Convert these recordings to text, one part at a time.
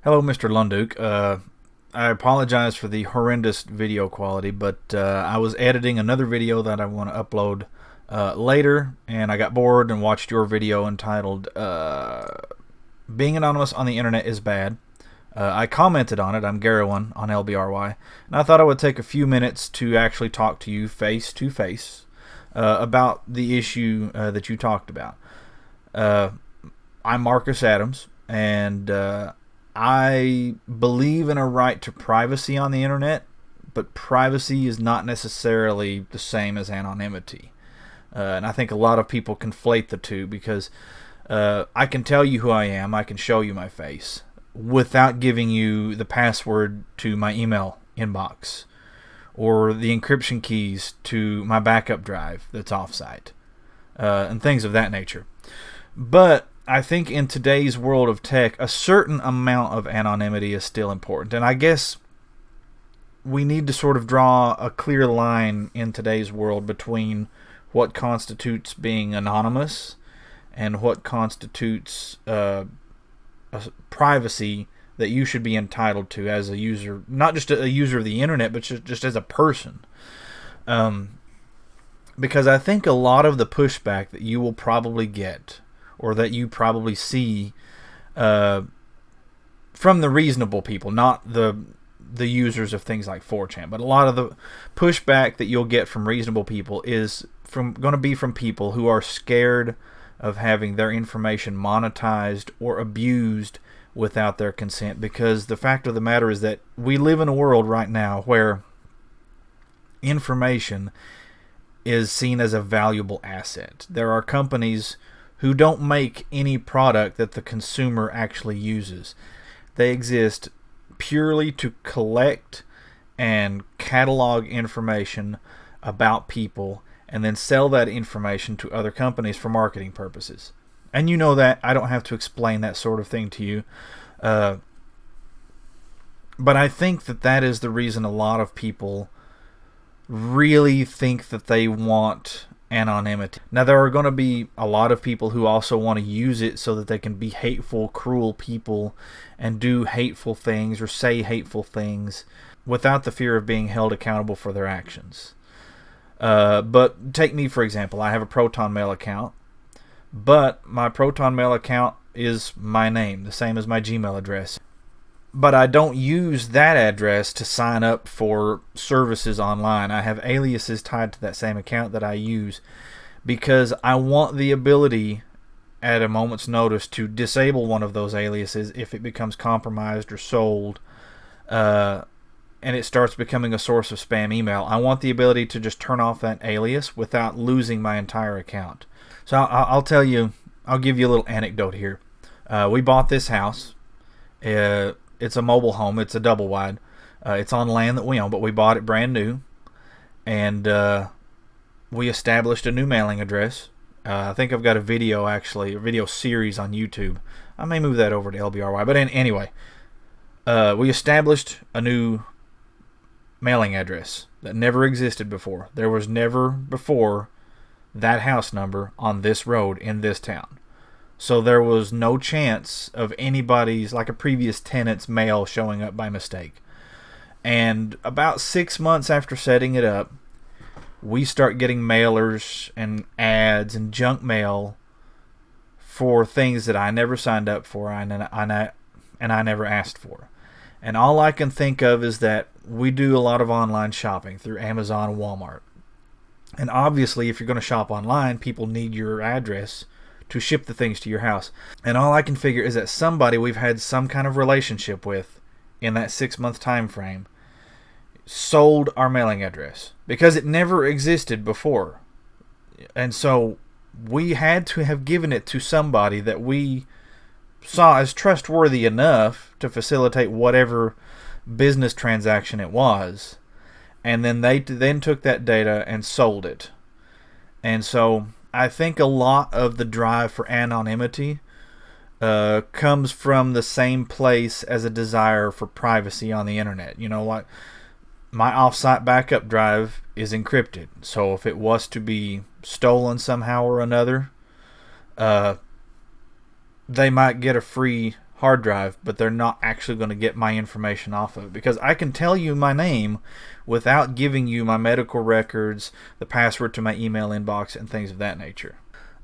Hello, Mr. Lunduke. I apologize for the horrendous video quality, but I was editing another video that I want to upload later, and I got bored and watched your video entitled Being Anonymous on the Internet is Bad. I commented on it. I'm Garowin on LBRY, and I thought I would take a few minutes to actually talk to you face to face about the issue that you talked about. I'm Marcus Adams, and I believe in a right to privacy on the internet, but privacy is not necessarily the same as anonymity. And I think a lot of people conflate the two because I can tell you who I am, I can show you my face, without giving you the password to my email inbox or the encryption keys to my backup drive that's offsite, and things of that nature. But I think in today's world of tech, a certain amount of anonymity is still important. And I guess we need to sort of draw a clear line in today's world between what constitutes being anonymous and what constitutes a privacy that you should be entitled to as a user, not just a user of the internet, but just as a person. Because I think a lot of the pushback that you will probably get, or that you probably see from the reasonable people, not the users of things like 4chan, but a lot of the pushback that you'll get from reasonable people is going to be from people who are scared of having their information monetized or abused without their consent. Because the fact of the matter is that we live in a world right now where information is seen as a valuable asset. There are companies who don't make any product that the consumer actually uses. They exist purely to collect and catalog information about people and then sell that information to other companies for marketing purposes. And you know that. I don't have to explain that sort of thing to you. But I think that is the reason a lot of people really think that they want anonymity. Now, there are going to be a lot of people who also want to use it so that they can be hateful, cruel people and do hateful things or say hateful things without the fear of being held accountable for their actions. But take me, for example. I have a Proton Mail account, but my Proton Mail account is my name, the same as my Gmail address. But I don't use that address to sign up for services online. I have aliases tied to that same account that I use because I want the ability at a moment's notice to disable one of those aliases if it becomes compromised or sold and it starts becoming a source of spam email. I want the ability to just turn off that alias without losing my entire account. So I'll tell you, I'll give you a little anecdote here. We bought this house. It's a mobile home. It's a double wide. It's on land that we own, but we bought it brand new. And we established a new mailing address. I think I've got a video series on YouTube. I may move that over to LBRY. But anyway, we established a new mailing address that never existed before. There was never before that house number on this road in this town. So there was no chance of anybody's, like a previous tenant's, mail showing up by mistake. And about 6 months after setting it up, we start getting mailers and ads and junk mail for things that I never signed up for and I never asked for. And all I can think of is that we do a lot of online shopping through Amazon and Walmart. And obviously, if you're going to shop online, people need your address to ship the things to your house. And all I can figure is that somebody we've had some kind of relationship with in that 6 month time frame sold our mailing address because it never existed before. And so we had to have given it to somebody that we saw as trustworthy enough to facilitate whatever business transaction it was. And then they then took that data and sold it. And so I think a lot of the drive for anonymity comes from the same place as a desire for privacy on the internet. You know, like my offsite backup drive is encrypted. So if it was to be stolen somehow or another, they might get a free hard drive, but they're not actually going to get my information off of it, because I can tell you my name without giving you my medical records, the password to my email inbox, and things of that nature.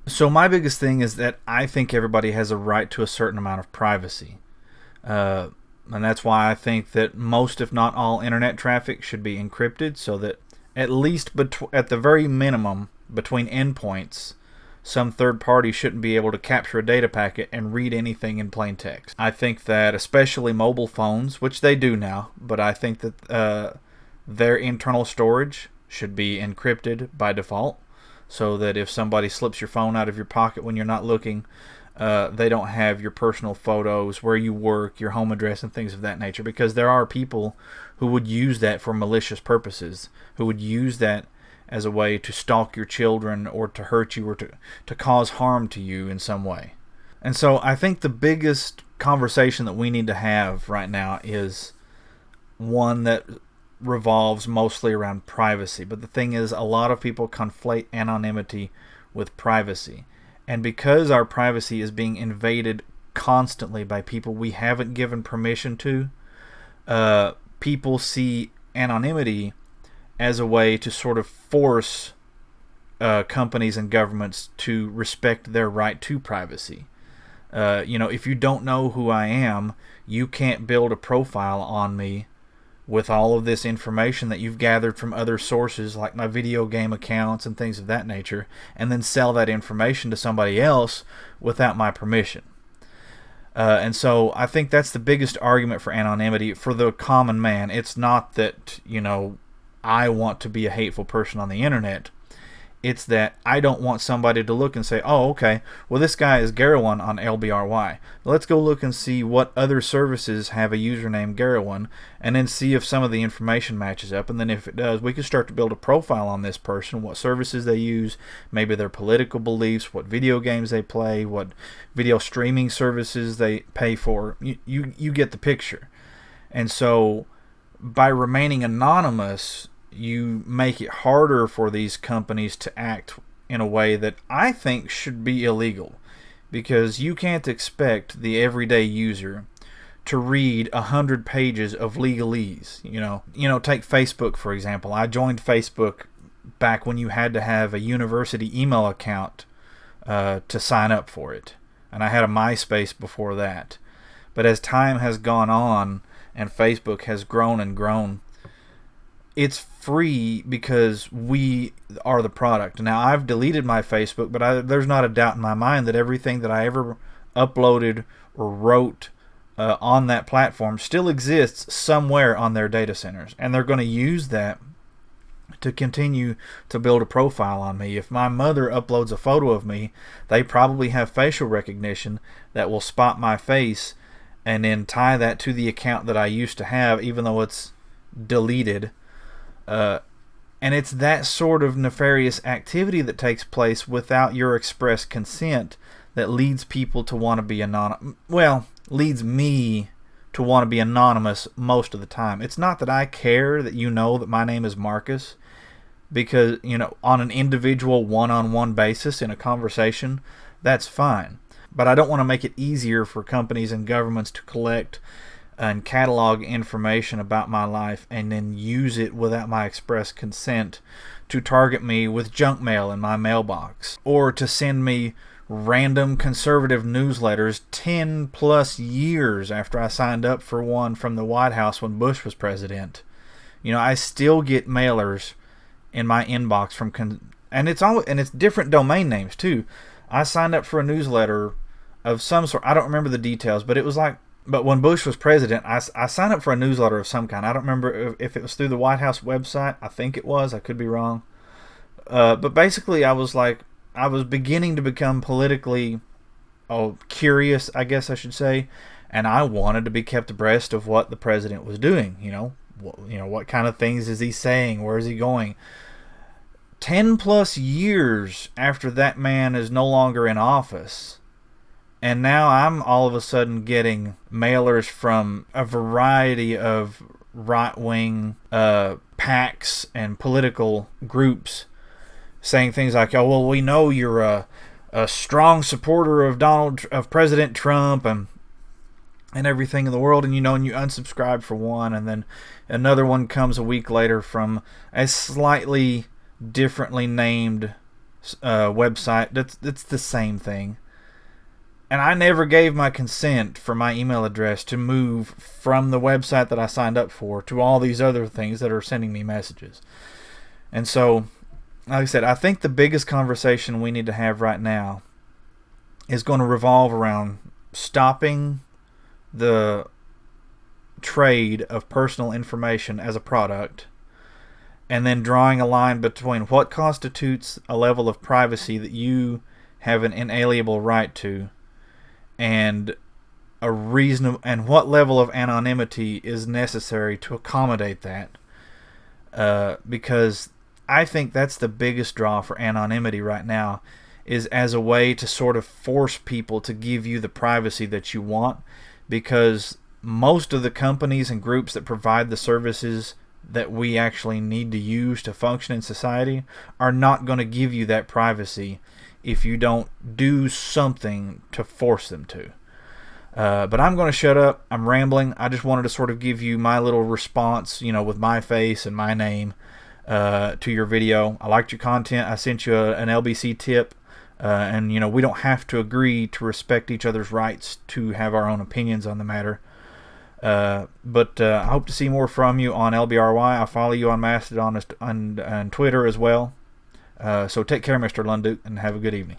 So my biggest thing is that I think everybody has a right to a certain amount of privacy. And that's why I think that most, if not all, internet traffic should be encrypted, so that at least at the very minimum between endpoints, some third party shouldn't be able to capture a data packet and read anything in plain text. I think that especially mobile phones, which they do now, but I think that their internal storage should be encrypted by default, so that if somebody slips your phone out of your pocket when you're not looking, they don't have your personal photos, where you work, your home address, and things of that nature, because there are people who would use that for malicious purposes, who would use that as a way to stalk your children or to hurt you or to cause harm to you in some way. And so I think the biggest conversation that we need to have right now is one that revolves mostly around privacy. But the thing is, a lot of people conflate anonymity with privacy. And because our privacy is being invaded constantly by people we haven't given permission to, people see anonymity as a way to sort of force companies and governments to respect their right to privacy. If you don't know who I am, you can't build a profile on me with all of this information that you've gathered from other sources, like my video game accounts and things of that nature, and then sell that information to somebody else without my permission. And so I think that's the biggest argument for anonymity for the common man. It's not that, I want to be a hateful person on the internet. It's that I don't want somebody to look and say, oh, okay, well, this guy is Garawan on LBRY. Let's go look and see what other services have a username Garawan, and then see if some of the information matches up. And then if it does, we can start to build a profile on this person, what services they use, maybe their political beliefs, what video games they play, what video streaming services they pay for. You get the picture. And so by remaining anonymous, you make it harder for these companies to act in a way that I think should be illegal, because you can't expect the everyday user to read 100 pages of legalese. Take Facebook, for example. I joined Facebook back when you had to have a university email account to sign up for it, and I had a MySpace before that. But as time has gone on and Facebook has grown and grown, it's free because we are the product. Now, I've deleted my Facebook, but there's not a doubt in my mind that everything that I ever uploaded or wrote on that platform still exists somewhere on their data centers. And they're going to use that to continue to build a profile on me. If my mother uploads a photo of me, they probably have facial recognition that will spot my face and then tie that to the account that I used to have, even though it's deleted. And it's that sort of nefarious activity that takes place without your express consent that leads people to want to be anonymous. Well, leads me to want to be anonymous most of the time. It's not that I care that you know that my name is Marcus, because, on an individual one-on-one basis in a conversation, that's fine. But I don't want to make it easier for companies and governments to collect and catalog information about my life and then use it without my express consent to target me with junk mail in my mailbox, or to send me random conservative newsletters 10 plus years after I signed up for one from the White House when Bush was president. I still get mailers in my inbox from and it's different domain names too. I signed up for a newsletter of some sort. I don't remember the details, but it was like, but when Bush was president, I signed up for a newsletter of some kind. I don't remember if it was through the White House website. I think it was. I could be wrong. But basically, I was beginning to become politically curious, I guess I should say, and I wanted to be kept abreast of what the president was doing. What kind of things is he saying? Where is he going? 10 plus years after that man is no longer in office, and now I'm all of a sudden getting mailers from a variety of right-wing PACs and political groups saying things like, "Oh, well, we know you're a strong supporter of President Trump, and and everything in the world, and you unsubscribe for one, and then another one comes a week later from a slightly differently named website that's the same thing. And I never gave my consent for my email address to move from the website that I signed up for to all these other things that are sending me messages. And so, like I said, I think the biggest conversation we need to have right now is going to revolve around stopping the trade of personal information as a product, and then drawing a line between what constitutes a level of privacy that you have an inalienable right to, and a reasonable, and what level of anonymity is necessary to accommodate that. Because I think that's the biggest draw for anonymity right now, is as a way to sort of force people to give you the privacy that you want, because most of the companies and groups that provide the services that we actually need to use to function in society are not going to give you that privacy if you don't do something to force them to. But I'm going to shut up. I'm rambling. I just wanted to sort of give you my little response, with my face and my name to your video. I liked your content. I sent you an LBC tip. And, we don't have to agree to respect each other's rights to have our own opinions on the matter. But I hope to see more from you on LBRY. I follow you on Mastodon and Twitter as well. So take care, Mr. Lunduke, and have a good evening.